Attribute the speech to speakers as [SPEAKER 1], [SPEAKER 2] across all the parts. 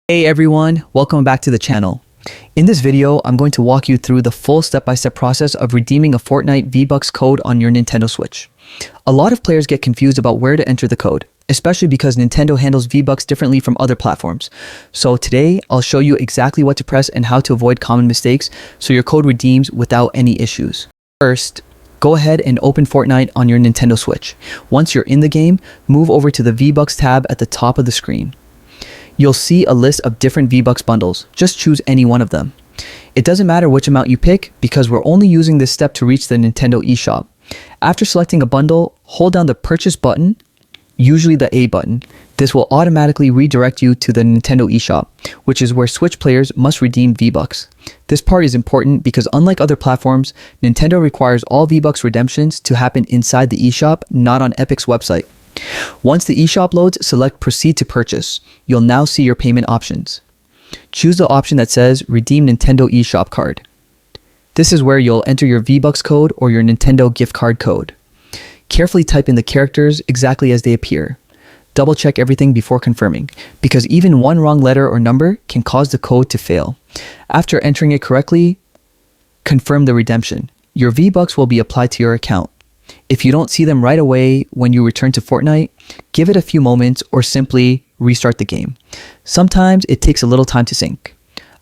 [SPEAKER 1] Hey everyone, welcome back to the channel. In this video, I'm going to walk you through the full step-by-step process of redeeming a Fortnite V-Bucks code on your Nintendo Switch. A lot of players get confused about where to enter the code, especially because Nintendo handles V-Bucks differently from other platforms. So today, I'll show you exactly what to press and how to avoid common mistakes so your code redeems without any issues. First, go ahead and open Fortnite on your Nintendo Switch. Once you're in the game, move over to the V-Bucks tab at the top of the screen. You'll see a list of different V-Bucks bundles. Just choose any one of them. It doesn't matter which amount you pick because we're only using this step to reach the Nintendo eShop. After selecting a bundle, hold down the purchase button, usually the A button. This will automatically redirect you to the Nintendo eShop, which is where Switch players must redeem V-Bucks. This part is important because unlike other platforms, Nintendo requires all V-Bucks redemptions to happen inside the eShop, not on Epic's website. Once the eShop loads, select Proceed to Purchase. You'll now see your payment options. Choose the option that says Redeem Nintendo eShop Card. This is where you'll enter your V-Bucks code or your Nintendo gift card code. Carefully type in the characters exactly as they appear. Double check everything before confirming, because even one wrong letter or number can cause the code to fail. After entering it correctly, confirm the redemption. Your V-Bucks will be applied to your account. If you don't see them right away when you return to Fortnite, give it a few moments or simply restart the game. Sometimes it takes a little time to sync.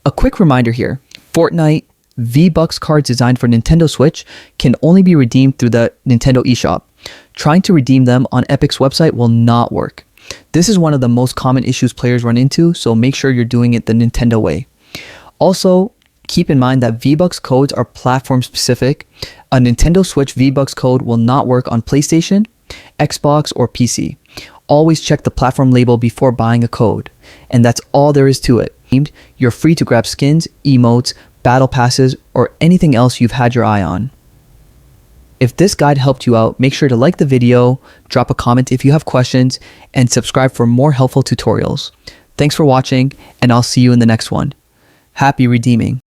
[SPEAKER 1] A quick reminder here, Fortnite V-Bucks cards designed for Nintendo Switch can only be redeemed through the Nintendo eShop. Trying to redeem them on Epic's website will not work. This is one of the most common issues players run into, so make sure you're doing it the Nintendo way. Also, keep in mind that V-Bucks codes are platform specific. A Nintendo Switch V-Bucks code will not work on PlayStation, Xbox, or PC. Always check the platform label before buying a code. And that's all there is to it. You're free to grab skins, emotes, battle passes, or anything else you've had your eye on. If this guide helped you out, make sure to like the video, drop a comment if you have questions, and subscribe for more helpful tutorials. Thanks for watching, and I'll see you in the next one. Happy redeeming.